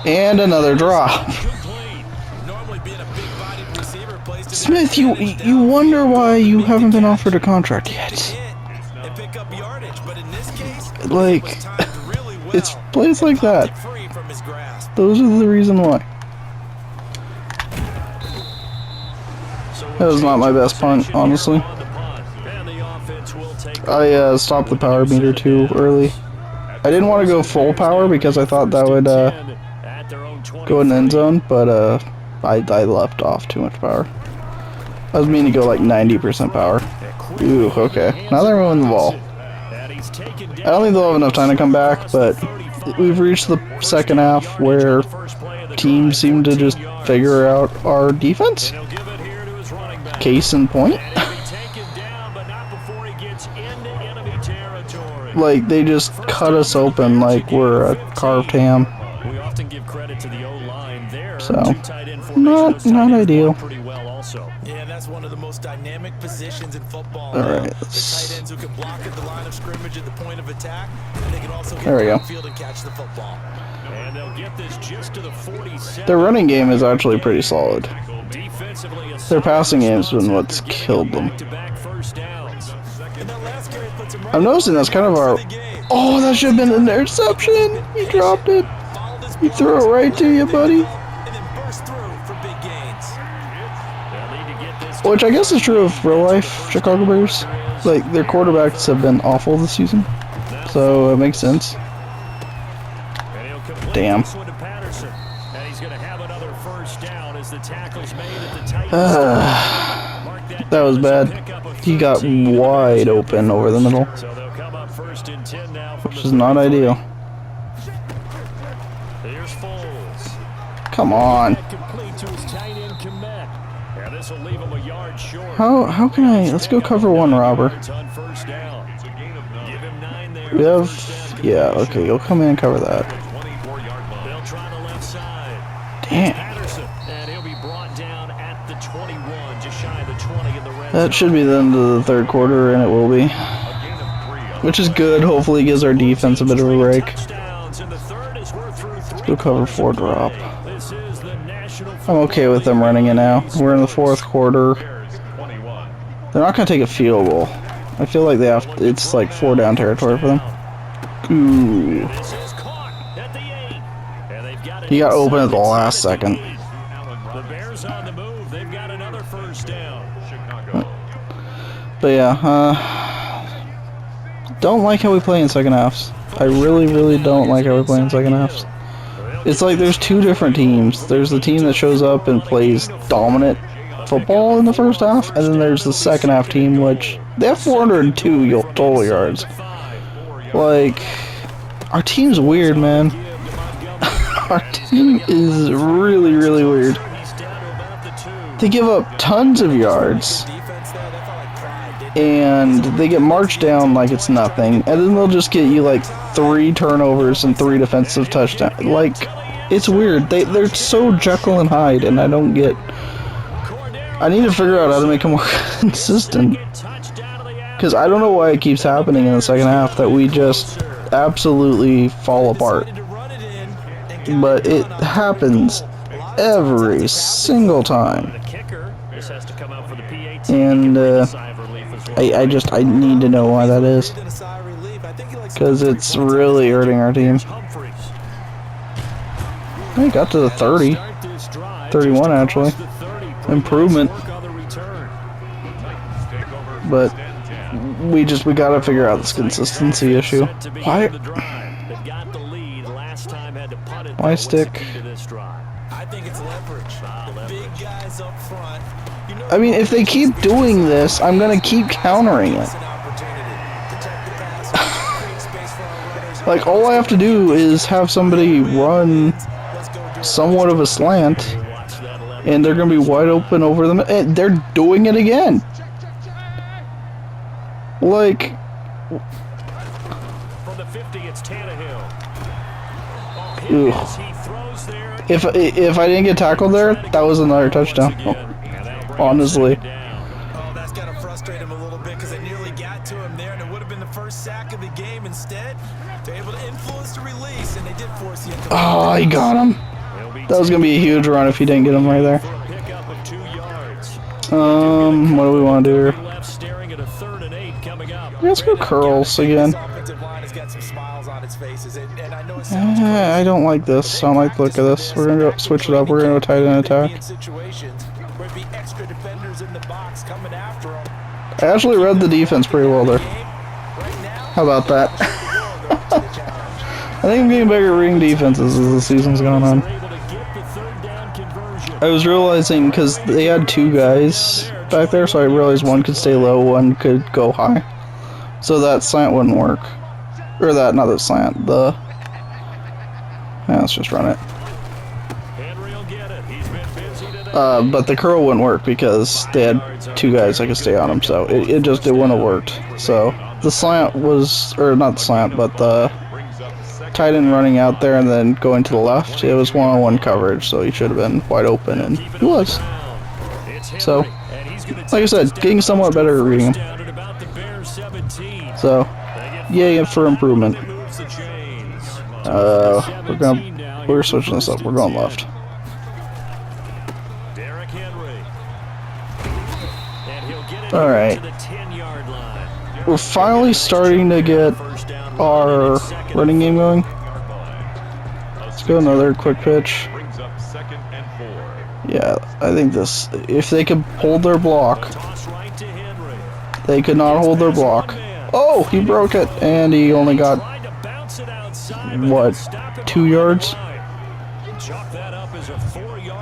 And another drop. Complete. Normally being a big-bodied receiver plays to Smith, you wonder why you haven't been offered a contract yet. hit and pick up yardage, but in this case, Like, it was timed really well. it's plays like Popped that. it free from his grasp. Those are the reason why. That was not my best punt, honestly. On the punt. And the offense will take I stopped the power meter too early. I didn't want to go full power because I thought that would 10 at their own 20. go in the end zone, but I left off too much power. I was meaning to go like 90% power. Ooh, okay. Now they're moving the ball. And he's taken down. I don't think they'll have enough time to come back, but we've reached the second half where teams seem to just figure out our defense. He'll give it here to his running back. Case in point. And he'll be taken down, but not before he gets into enemy territory. Like, they just cut us open like we're a carved ham. We often give credit to the O-line there. So, Two tight end formation. not Those tight ends ideal. play pretty well also. Yeah, that's one of the most dynamic positions in football. All right, The tight ends who can block at the line of scrimmage at the point of attack, and they can also get There we go. downfield and catch the football. And they'll get this just to the 47. Their running game is actually pretty solid. Defensively, a Their passing game's been solid what's getting killed them. back-to-back first downs. And that last carry puts him right I'm noticing that's kind of our... Oh, that should have been an interception! You dropped it. He threw it right to you, buddy. and then burst through for big gains. They'll need to get this Which I guess is true of real-life Chicago Bears. Like, their quarterbacks have been awful this season. So, it makes sense. And he'll complete Damn. this one to Patterson. And he's going to have another first down as the tackle's made at the Titans. Mark That was down as a bad. pickup of He got 13. wide open over the middle, So they'll come up 1st and 10 now from which the is not 33. ideal. Here's Foles. Come on. Complete to his tight end Komet. And this will leave him a yard short. How can I... Let's go cover one robber. Yards on first down. Give him 9 there. We have... First down. Yeah, okay, you'll come in and cover that. 24-yard line. They'll try the left side. Damn. Patterson. And he'll be brought 21, just shy of the 20 in the red That should be the end of the third quarter, and it will be. Which is good. Hopefully, it gives our defense a bit of a break. Let's go cover 4 drop. I'm okay with them running it now. We're in the fourth quarter. They're not going to take a field goal. I feel like they have. It's like 4 down territory for them. Ooh. He got open at the last second. The Bears on the move. They've got another first down. But yeah, don't like how we play in second halves. I really don't like how we play in second halves. It's like there's 2 different teams. There's the team that shows up and plays dominant football in the first half, and then there's the second half team, which they have 402 total yards. Like, our team's weird, man. Our team is really weird. They give up tons of yards, and they get marched down like it's nothing, and then they'll just get you like 3 turnovers and 3 defensive touchdowns. Like, it's weird. They're so Jekyll and Hyde, and I don't get. I need to figure out how to make them more consistent, because I don't know why it keeps happening in the second half that we just absolutely fall apart. But it happens every single time. And I need to know why that is, because it's really hurting our team. I got to the 30, 31 actually, improvement. But we gotta figure out this consistency issue. Why stick? I think it's leverage. The big guys up front. I mean, if they keep doing this, I'm gonna keep countering it. Like, all I have to do is have somebody run somewhat of a slant, and they're gonna be wide open over them. And they're doing it again. Like, From the 50, it's Tannehill. ew. If I didn't get tackled there, that was another touchdown. Honestly. Oh, that's gotta frustrate him a little bit, because they nearly got to him there, and it would have been the first sack of the game. Instead, they're able to influence the release, and they did force the. Oh, he got him. That was gonna be a huge run if he didn't get him right there. What do we want to do here? Let's go curls again. I don't like this. I don't like the look of this. We're gonna go switch it up. We're gonna go tight end attack. I actually read the defense pretty well there. How about that? I think I'm getting better at reading defenses as the season's going on. I was realizing, because they had 2 guys back there, so I realized one could stay low, one could go high. So that slant wouldn't work. Or that, not the slant, the... Yeah, let's just run it. But the curl wouldn't work because they had 2 guys that could stay on him, so it wouldn't have worked. So the slant was, or not the slant, but the tight end running out there and then going to the left, it was one-on-one coverage, so he should have been wide open, and he was. So, like I said, getting somewhat better at reading him. So, yay for improvement. We're switching this up. We're going left. Alright. We're finally starting to get our running game going. Let's go another quick pitch. Yeah, I think this, if they could hold their block. They could not hold their block. Oh, he broke it, and he only got, what, 2 yards?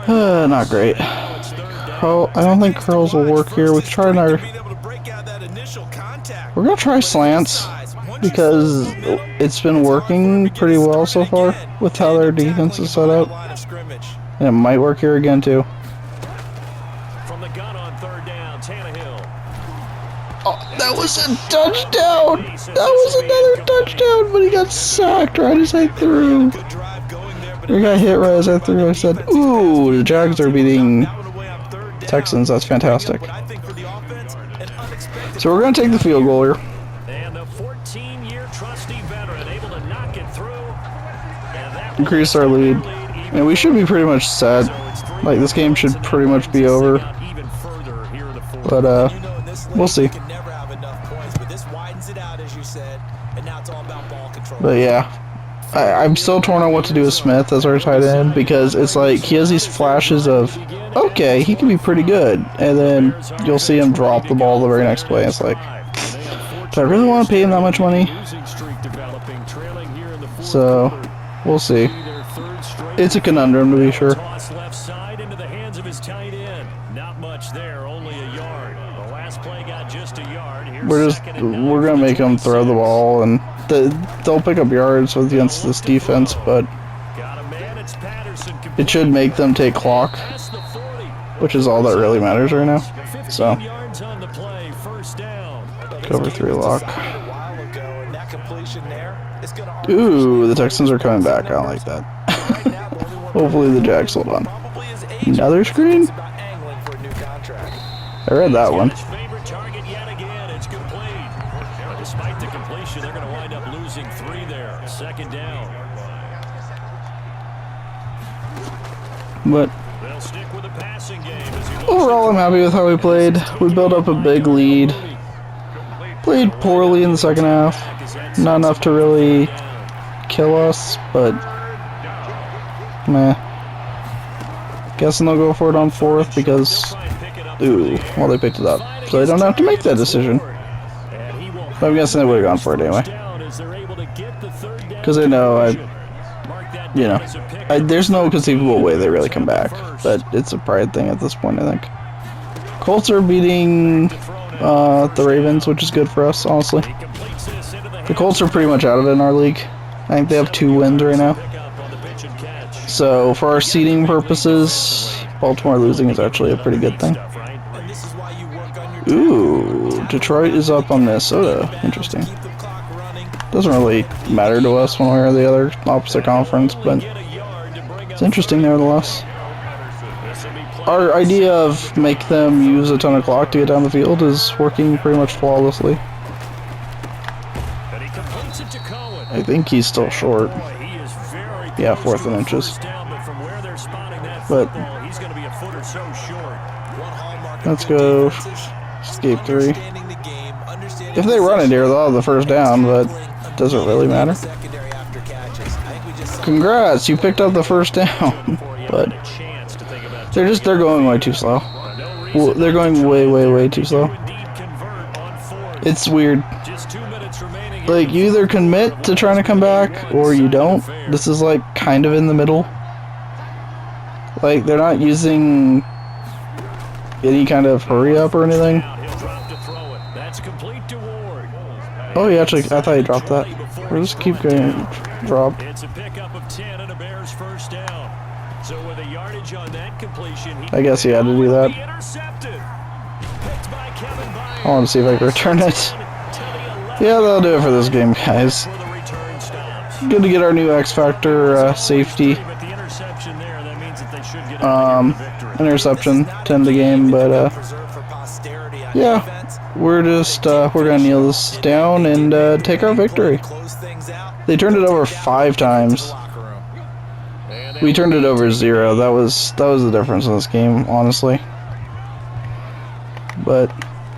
Not great. I don't think curls will work here. We try another. We're gonna try slants because it's been working pretty well so far with how their defense is set up, and it might work here again too. From the gun on 3rd down, Tannehill. Oh, that was a touchdown! That was another touchdown, but he got sacked right as I threw. He got hit right as I threw. I said, "Ooh, the Jags are beating Texans. That's fantastic. But I think for the offense, an unexpected So we're going to take the field goal here. And the 14-year trusty veteran able to knock it through. And that will Increase our lead. And we should be pretty much set. Like, this game should pretty much be over. even further here in the fourth. But, You know, in this we'll league, see. you can never have enough points, but this widens it out, as you said, and now it's all about ball control. But yeah. I'm still torn on what to do with Smith as our tight end, because it's like he has these flashes of, okay, he can be pretty good, and then you'll see him drop the ball the very next play. It's like, do I really want to pay him that much money? So, we'll see. It's a conundrum, to be sure. Toss left side into the hands of his tight end. Not much there, only a yard. The last play got just a yard. Here's We're gonna make them throw the ball, and they'll pick up yards against this defense, but it should make them take clock, which is all that really matters right now. So, cover 3 lock. Ooh, the Texans are coming back. I don't like that. Hopefully the Jags hold on. Another screen? I read that one. Despite the completion, they're going to wind up losing 3 there. Second down. But They'll stick with the passing game as he looks overall, I'm happy with how we played. We built up a big lead. Played poorly in the second half. Not enough to really kill us, but meh. Guessing they'll go for it on 4th because, ooh, well, they picked it up. So they don't have to make that decision. But I'm guessing they would have gone for it anyway. Because they know there's no conceivable way they really come back. But it's a pride thing at this point, I think. Colts are beating the Ravens, which is good for us, honestly. The Colts are pretty much out of it in our league. I think they have 2 wins right now. So for our seeding purposes, Baltimore losing is actually a pretty good thing. Ooh, Detroit is up on Minnesota. Interesting. Doesn't really matter to us one way or the other, opposite conference, but it's interesting nevertheless. Our idea of make them use a ton of clock to get down the field is working pretty much flawlessly. I think he's still short. Yeah, 4th and inches. But let's go escape 3. If they run it here, they'll have the first down, but does it really matter? Congrats, you picked up the first down. But they're going way too slow. Well, they're going way too slow. It's weird. Like, you either commit to trying to come back or you don't. This is like kind of in the middle. Like, they're not using any kind of hurry up or anything. Oh, he actually, I thought he dropped that. We'll just keep going. Drop. It's a pickup of 10 and a Bears first down. So with a yardage on that completion, I guess he had to do that. I want to see if I can return it. Yeah, that'll do it for this game, guys. Good to get our new X Factor safety. Interception to end the game, but yeah, we're gonna kneel this down and take our victory. They turned it over 5 times. We turned it over 0. That was the difference in this game, honestly. But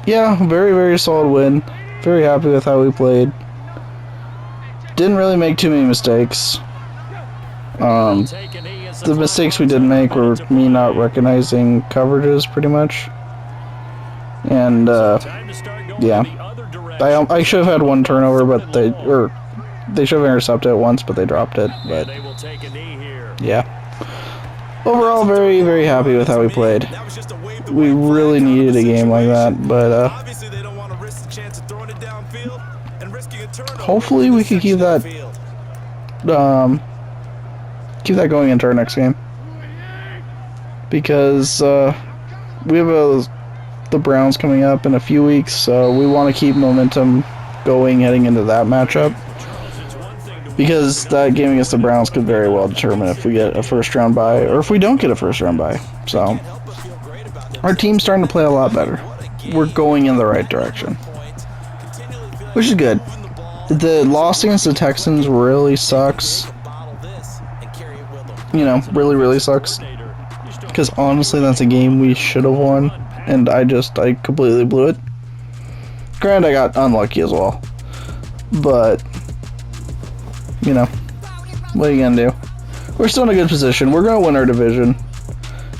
yeah, very solid win. Very happy with how we played. Didn't really make too many mistakes. The mistakes we did make were me not recognizing coverages, pretty much. And yeah, I should have had 1 turnover, but they should have intercepted it once, but they dropped it. But yeah, overall, very happy with how we played. We really needed a game like that, but hopefully we can keep that going into our next game, because we have the Browns coming up in a few weeks, so we want to keep momentum going heading into that matchup, because that game against the Browns could very well determine if we get a first round bye or if we don't get a first round bye. So Our team's starting to play a lot better. We're going in the right direction, which is good. The loss against the Texans really sucks. You know, really sucks. Because honestly, that's a game we should have won, and I completely blew it. Granted, I got unlucky as well. But, you know, what are you gonna do? We're still in a good position. We're gonna win our division.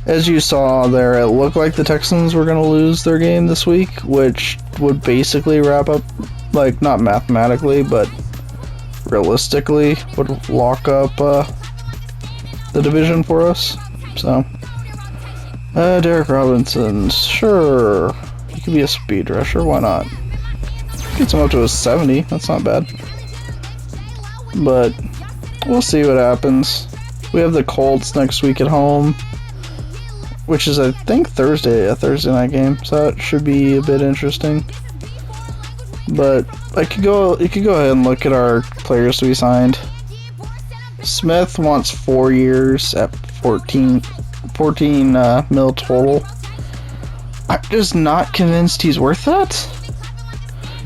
As you saw there, it looked like the Texans were gonna lose their game this week, which would basically wrap up, like, not mathematically, but realistically, would lock up the division for us. So, Derek Robinson, sure, he could be a speed rusher, why not? Gets him up to a 70, that's not bad. But, we'll see what happens. We have the Colts next week at home, which is, I think, a Thursday night game, so that should be a bit interesting. But, you could go ahead and look at our players we signed. Smith wants 4 years at 14 mil total. I'm just not convinced he's worth that.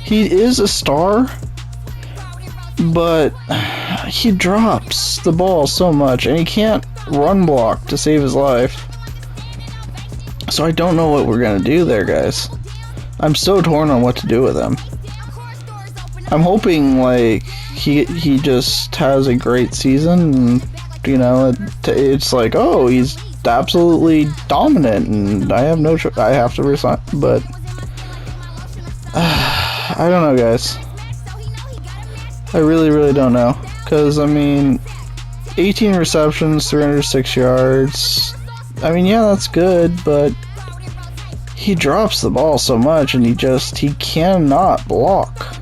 He is a star, but he drops the ball so much, and he can't run block to save his life. So I don't know what we're gonna do there, guys. I'm so torn on what to do with him. I'm hoping, like, he just has a great season, and, you know, it's like, oh, he's absolutely dominant, and I have no choice. I have to resign, but I don't know, guys. I really don't know, because, I mean, 18 receptions, 306 yards. I mean, yeah, that's good, but he drops the ball so much, and he cannot block.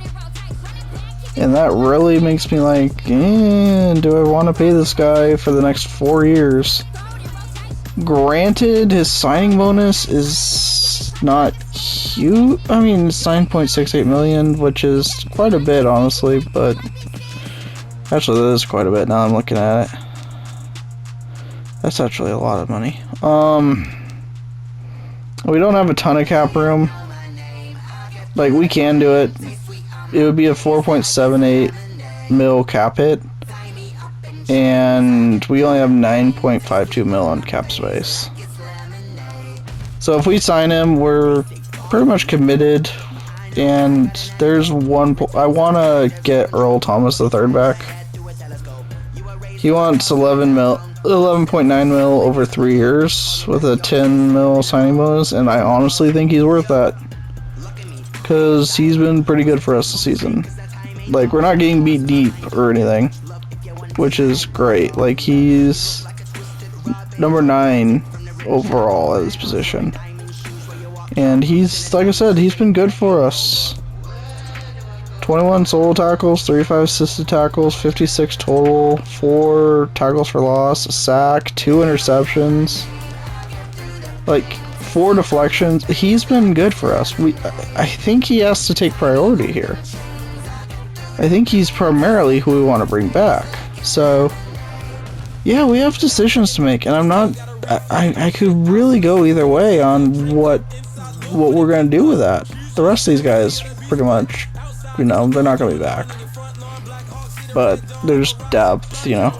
And that really makes me like, do I want to pay this guy for the next 4 years? Granted, his signing bonus is not huge. I mean, it's 9.68 million, which is quite a bit, honestly, but actually, that is quite a bit now I'm looking at it. That's actually a lot of money. We don't have a ton of cap room. Like, we can do it. It would be a 4.78 mil cap hit, and we only have 9.52 mil on cap space. So if we sign him, we're pretty much committed. And there's one. I want to get Earl Thomas III back. He wants 11.9 mil over 3 years with a 10 mil signing bonus, and I honestly think he's worth that. Because he's been pretty good for us this season. Like, we're not getting beat deep or anything, which is great. Like, he's number 9 overall at his position. And he's, like I said, he's been good for us. 21 solo tackles, 35 assisted tackles, 56 total, 4 tackles for loss, a sack, 2 interceptions. Like, 4 deflections. He's been good for us. I think he has to take priority here. I think he's primarily who we want to bring back. So, yeah, we have decisions to make, and I'm not. I could really go either way on what we're gonna do with that. The rest of these guys, pretty much, you know, they're not gonna be back. But there's depth, you know.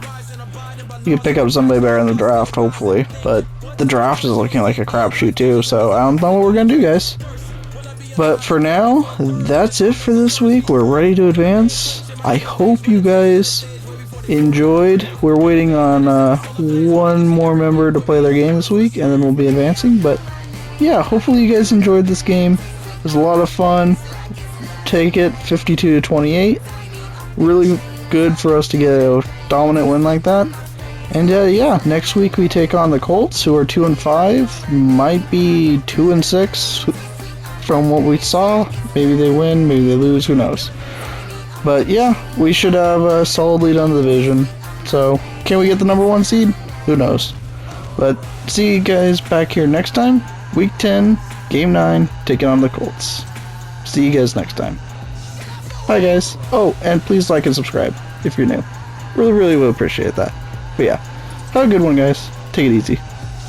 You can pick up somebody better in the draft, hopefully, but the draft is looking like a crapshoot too, so I don't know what we're gonna do, guys. But for now, that's it for this week. We're ready to advance. I hope you guys enjoyed. We're waiting on one more member to play their game this week, and then we'll be advancing. But yeah, hopefully you guys enjoyed this game. It was a lot of fun. Take it 52-28. Really good for us to get a dominant win like that. And yeah, next week we take on the Colts, who are 2-5, might be 2-6 from what we saw. Maybe they win, maybe they lose, who knows. But yeah, we should have a solid lead on the division. So, can we get the number 1 seed? Who knows. But see you guys back here next time. Week 10, Game 9, taking on the Colts. See you guys next time. Bye guys. Oh, and please like and subscribe if you're new. Really would appreciate that. But yeah, have a good one, guys. Take it easy.